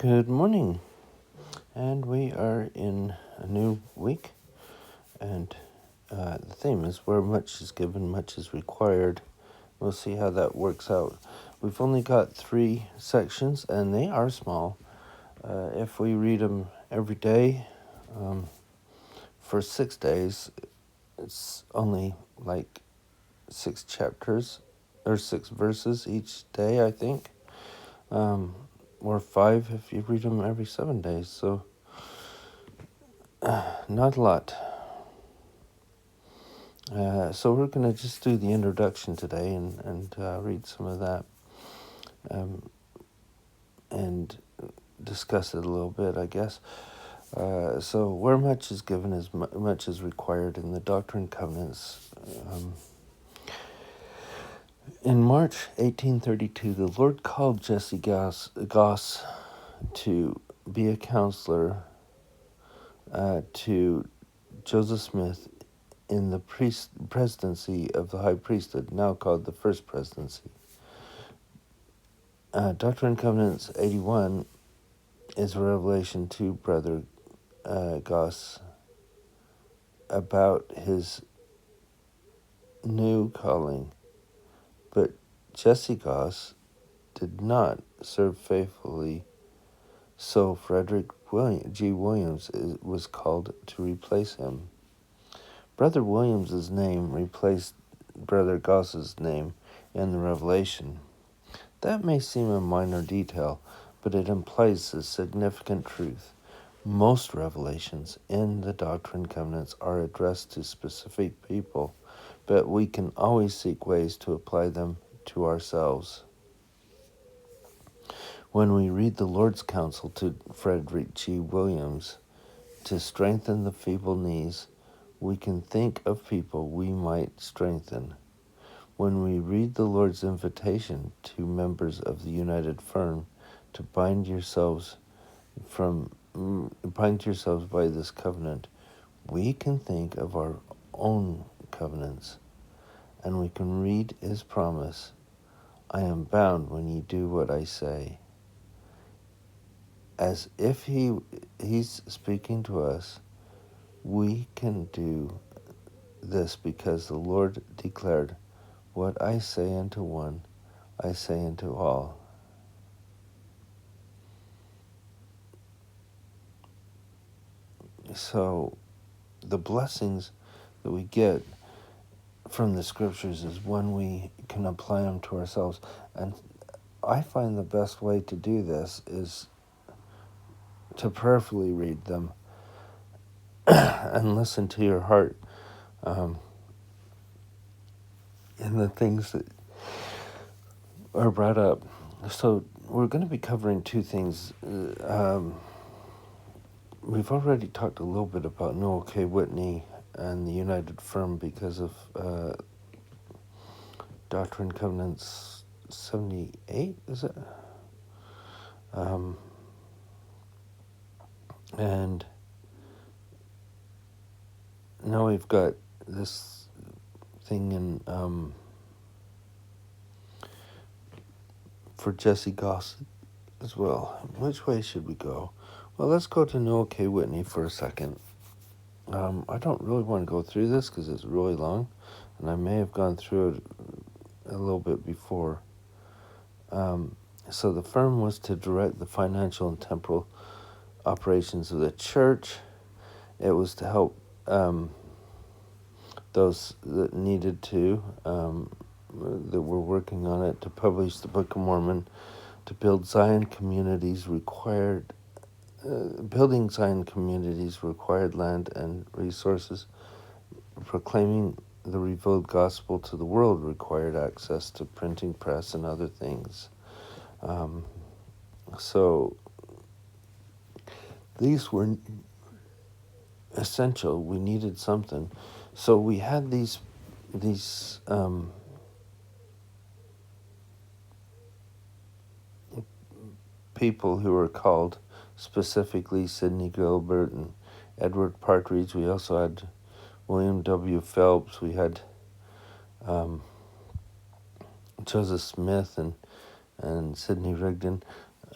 Good morning, and we are in a new week, and the theme is where much is given, much is required. We'll see how that works out. We've only got 3 sections, and they are small. If we read them every day for 6 days, it's only like 6 chapters or 6 verses each day, I think. Or 5 if you read them every 7 days, so not a lot. So we're going to just do the introduction today and read some of that and discuss it a little bit, I guess. So where much is given is much is required in the Doctrine and Covenants. In March 1832, the Lord called Jesse Goss to be a counselor to Joseph Smith in the presidency of the high priesthood, now called the First Presidency. Doctrine and Covenants 81 is a revelation to Brother Goss about his new calling. But Jesse Goss did not serve faithfully, so Frederick G. Williams was called to replace him. Brother Williams's name replaced Brother Goss's name in the revelation. That may seem a minor detail, but it implies a significant truth. Most revelations in the Doctrine and Covenants are addressed to specific people, but we can always seek ways to apply them to ourselves. When we read the Lord's counsel to Frederick G. Williams to strengthen the feeble knees, we can think of people we might strengthen. When we read the Lord's invitation to members of the United Firm to bind yourselves by this covenant, we can think of our own covenants, and we can read his promise, I am bound when ye do what I say. As if he's speaking to us, we can do this because the Lord declared, what I say unto one, I say unto all. So the blessings that we get from the scriptures is when we can apply them to ourselves. And I find the best way to do this is to prayerfully read them and listen to your heart and the things that are brought up. So we're going to be covering 2 things. We've already talked a little bit about Noah K. Whitney and the United Firm because of Doctrine and Covenants 78, is it? And now we've got this thing in for Jesse Goss as well. Which way should we go? Well, let's go to Noah K. Whitney for a second. I don't really want to go through this because it's really long, and I may have gone through it a little bit before. So the firm was to direct the financial and temporal operations of the church. It was to help those that needed to, that were working on it, to publish the Book of Mormon, to build Zion communities required. Building Zion communities required land and resources. Proclaiming the revealed gospel to the world required access to printing press and other things. So these were essential. We needed something. So we had these people who were called, specifically Sidney Gilbert and Edward Partridge. We also had William W. Phelps. We had Joseph Smith and Sidney Rigdon.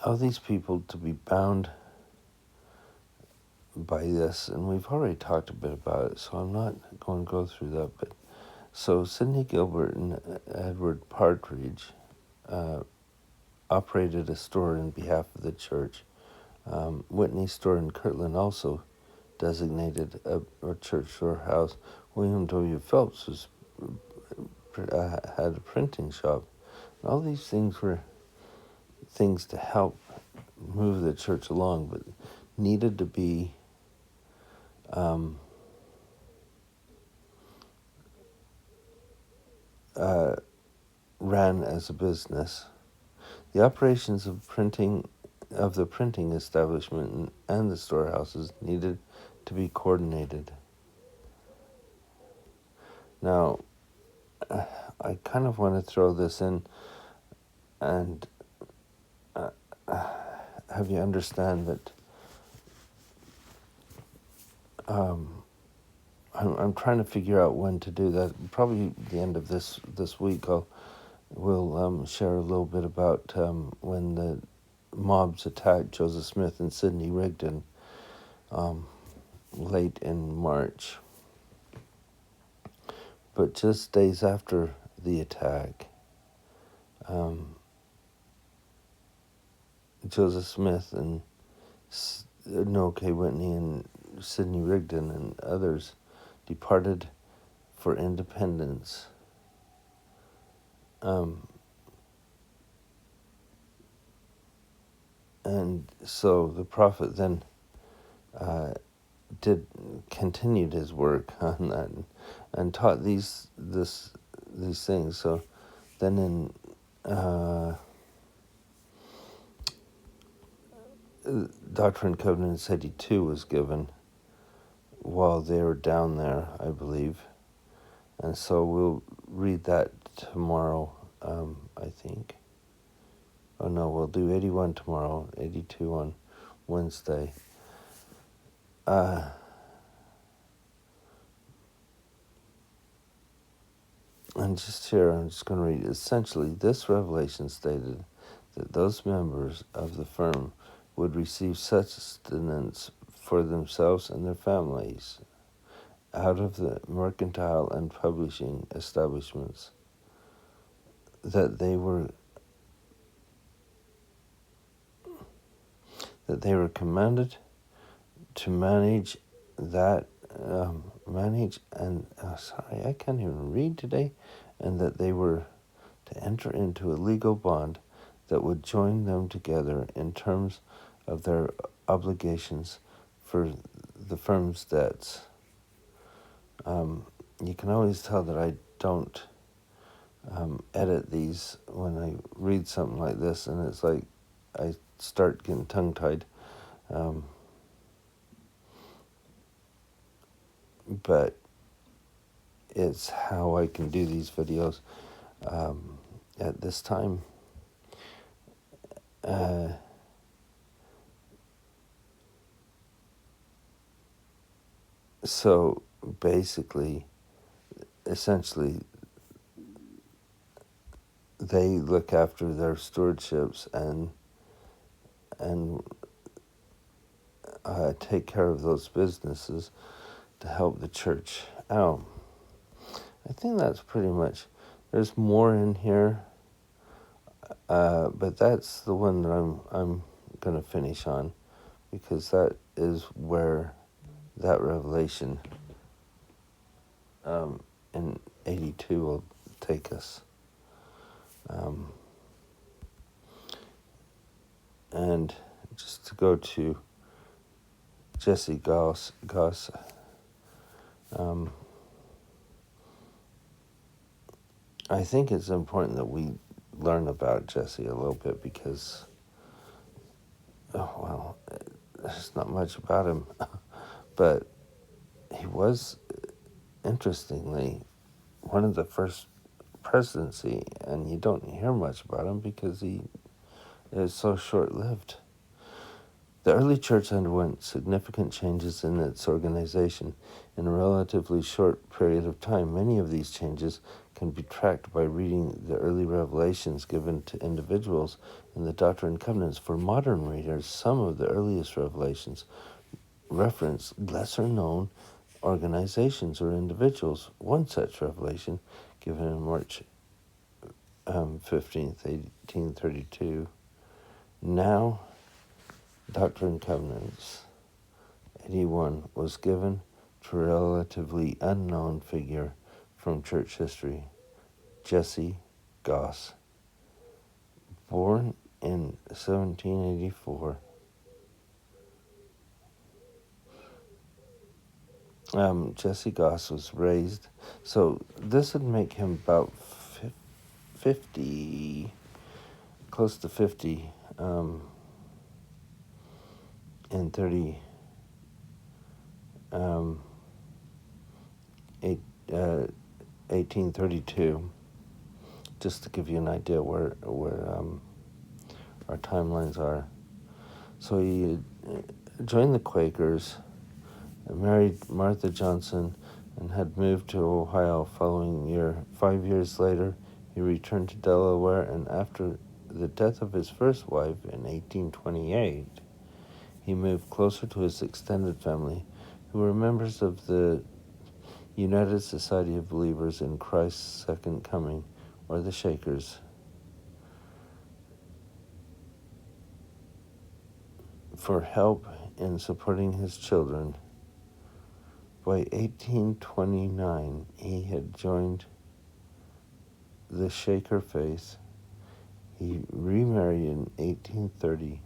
how these people to be bound by this, and we've already talked a bit about it, so I'm not going to go through that. But so Sidney Gilbert and Edward Partridge operated a store in behalf of the church. Whitney's store in Kirtland also designated a church storehouse. William W. Phelps had a printing shop. And all these things were things to help move the church along, but needed to be ran as a business. The operations of the printing establishment and the storehouses needed to be coordinated. Now, I kind of want to throw this in and have you understand that I'm trying to figure out when to do that. Probably the end of this week we'll share a little bit about when the mobs attacked Joseph Smith and Sidney Rigdon late in March. But just days after the attack, Joseph Smith and Noah K. Whitney and Sidney Rigdon and others departed for independence. And so the prophet then continued his work on that and taught these things. So then in Doctrine and Covenants 82 was given while they were down there, I believe. And so we'll read that tomorrow, I think. Oh no, we'll do 81 tomorrow, 82 on Wednesday. And just here, I'm just going to read. Essentially, this revelation stated that those members of the firm would receive sustenance for themselves and their families out of the mercantile and publishing establishments, that they were commanded to manage I can't even read today, and that they were to enter into a legal bond that would join them together in terms of their obligations for the firm's debts. You can always tell that I don't edit these when I read something like this, and it's like I start getting tongue-tied. But it's how I can do these videos at this time. So basically, essentially, they look after their stewardships and take care of those businesses to help the church out. I think that's pretty much. There's more in here, but that's the one that I'm going to finish on, because that is where that revelation in 82 will take us. And just to go to Jesse Goss, I think it's important that we learn about Jesse a little bit, because, there's not much about him, but he was, interestingly, one of the first presidency, and you don't hear much about him because he is so short-lived. The early church underwent significant changes in its organization in a relatively short period of time. Many of these changes can be tracked by reading the early revelations given to individuals in the Doctrine and Covenants. For modern readers, some of the earliest revelations reference lesser-known organizations or individuals. One such revelation, given in March 15th, 1832, now Doctrine and Covenants 81, was given to a relatively unknown figure from church history, Jesse Goss. Born in 1784, Jesse Goss was raised, so this would make him about 50, close to 50, in 1832, just to give you an idea where our timelines are. So he joined the Quakers, married Martha Johnson, and had moved to Ohio following year. 5 years later, he returned to Delaware, and after the death of his first wife in 1828, he moved closer to his extended family, who were members of the United Society of Believers in Christ's Second Coming, or the Shakers. For help in supporting his children. By 1829, he had joined the Shaker faith. He remarried in 1830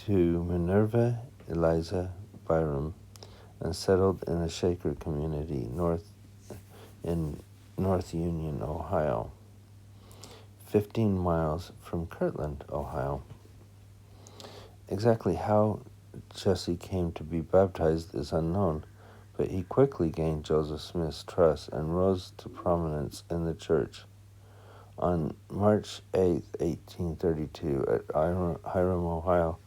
to Minerva Eliza Byram and settled in a Shaker community in North Union, Ohio, 15 miles from Kirtland, Ohio. Exactly how Jesse came to be baptized is unknown, but he quickly gained Joseph Smith's trust and rose to prominence in the church. On March 8, 1832, at Hiram, Ohio,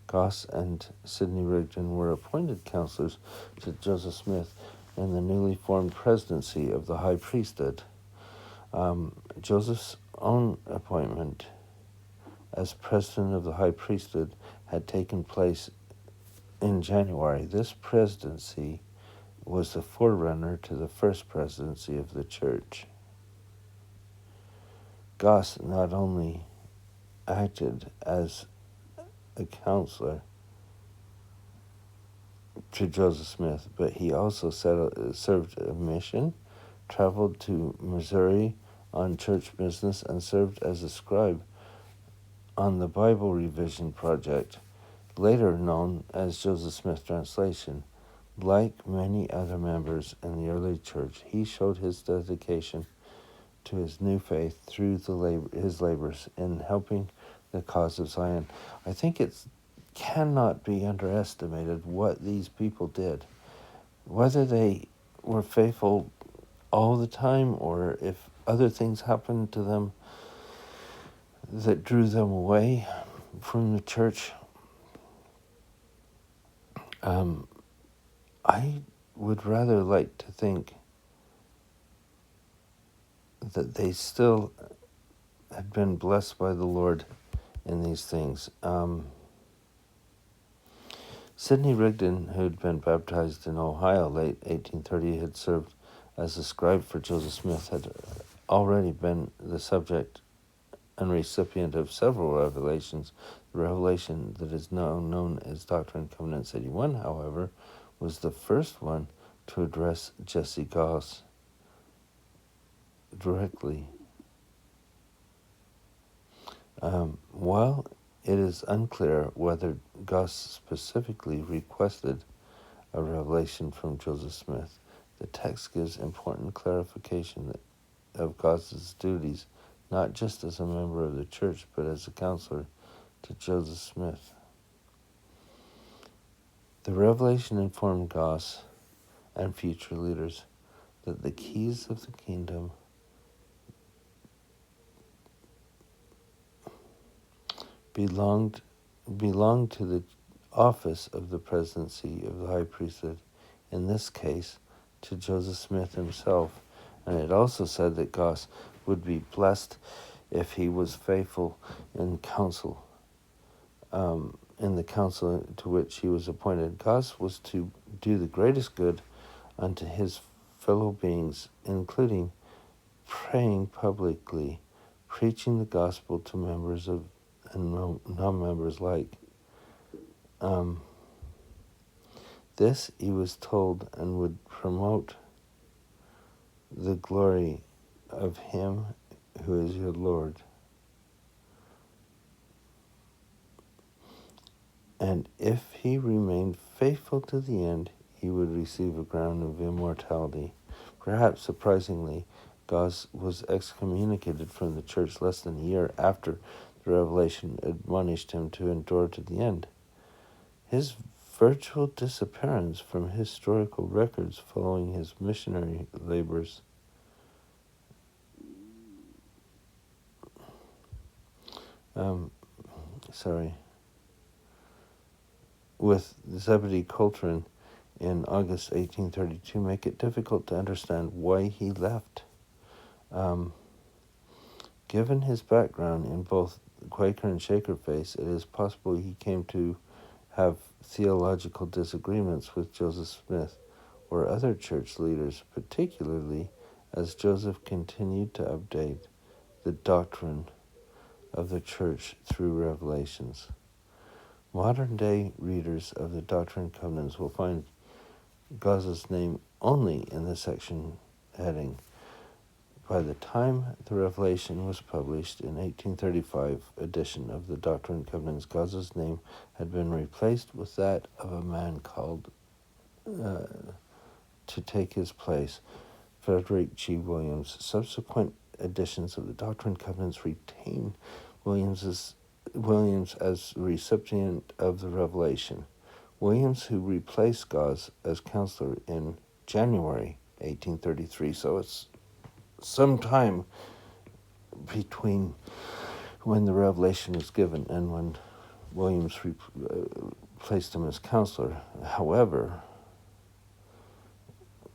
Goss and Sidney Rigdon were appointed counselors to Joseph Smith in the newly formed presidency of the high priesthood. Joseph's own appointment as president of the high priesthood had taken place in January. This presidency was the forerunner to the first presidency of the church. Goss not only acted as a counselor to Joseph Smith, but he also served a mission, traveled to Missouri on church business, and served as a scribe on the Bible Revision Project, later known as Joseph Smith Translation. Like many other members in the early church, he showed his dedication to his new faith through his labors in helping the cause of Zion. I think it cannot be underestimated what these people did. Whether they were faithful all the time or if other things happened to them that drew them away from the church, I would rather like to think that they still had been blessed by the Lord in these things. Sidney Rigdon, who had been baptized in Ohio late 1830, had served as a scribe for Joseph Smith, had already been the subject and recipient of several revelations. The revelation that is now known as Doctrine and Covenants 81, however, was the first one to address Jesse Goss directly. While it is unclear whether Goss specifically requested a revelation from Joseph Smith, the text gives important clarification of Goss's duties, not just as a member of the church, but as a counselor to Joseph Smith. The revelation informed Goss and future leaders that the keys of the kingdom belonged to the office of the presidency of the high priesthood, in this case to Joseph Smith himself, And it also said that Goss would be blessed if he was faithful in council, in the council to which he was appointed. Goss was to do the greatest good unto his fellow beings, including praying publicly, preaching the gospel to members of and non-members alike. This he was told and would promote the glory of him who is your Lord. And if he remained faithful to the end, he would receive a crown of immortality. Perhaps surprisingly, Goss was excommunicated from the church less than a year after the revelation admonished him to endure to the end. His virtual disappearance from historical records following his missionary labors with Zebedee Coltrane in August 1832 make it difficult to understand why he left. Given his background in both Quaker and Shaker faith, it is possible he came to have theological disagreements with Joseph Smith or other church leaders, particularly as Joseph continued to update the doctrine of the church through revelations. Modern-day readers of the Doctrine and Covenants will find Goss's name only in the section heading. By the time the Revelation was published in 1835 edition of the Doctrine and Covenants, Goss's name had been replaced with that of a man called to take his place, Frederick G. Williams. Subsequent editions of the Doctrine and Covenants retain Williams as recipient of the revelation. Williams, who replaced Goss as counselor in January 1833, so it's some time between when the revelation was given and when Williams placed him as counselor. However,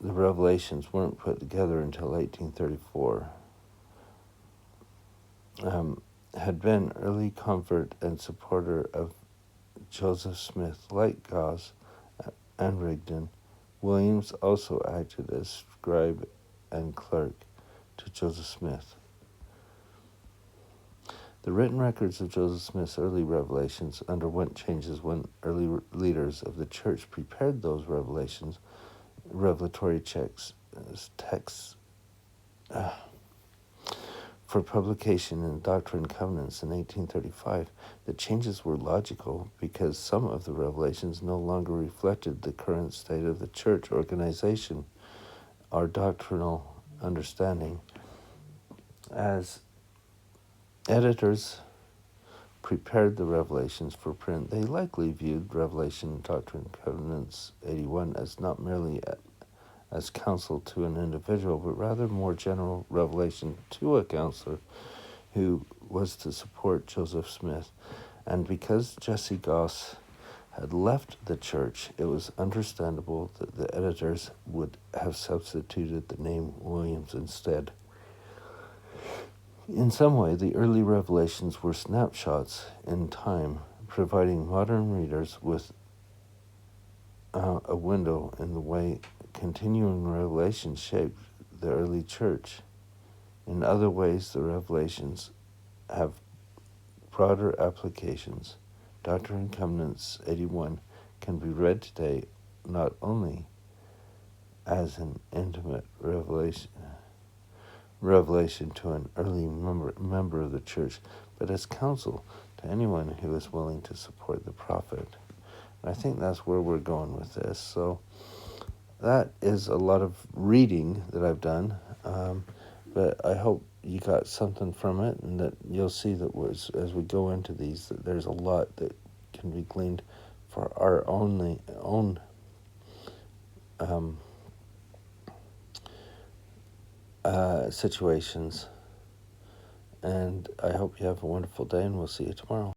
the revelations weren't put together until 1834. Had been early convert and supporter of Joseph Smith. Like Goss and Rigdon, Williams also acted as scribe and clerk to Joseph Smith. The written records of Joseph Smith's early revelations underwent changes when early leaders of the church prepared those revelatory texts for publication in Doctrine and Covenants in 1835. The changes were logical because some of the revelations no longer reflected the current state of the church organization or doctrinal understanding. As editors prepared the revelations for print, they likely viewed Revelation Doctrine and Covenants 81 as not merely as counsel to an individual, but rather more general revelation to a counselor who was to support Joseph Smith. And because Jesse Goss had left the church, it was understandable that the editors would have substituted the name Williams instead. In some way, the early revelations were snapshots in time, providing modern readers with a window in the way continuing revelation shaped the early church. In other ways, the revelations have broader applications. Doctrine and Covenants 81 can be read today not only as an intimate revelation to an early member of the church, but as counsel to anyone who is willing to support the prophet. And I think that's where we're going with this. So that is a lot of reading that I've done, but I hope you got something from it, and that you'll see that as we go into these, that there's a lot that can be gleaned for our own situations. And I hope you have a wonderful day, and we'll see you tomorrow.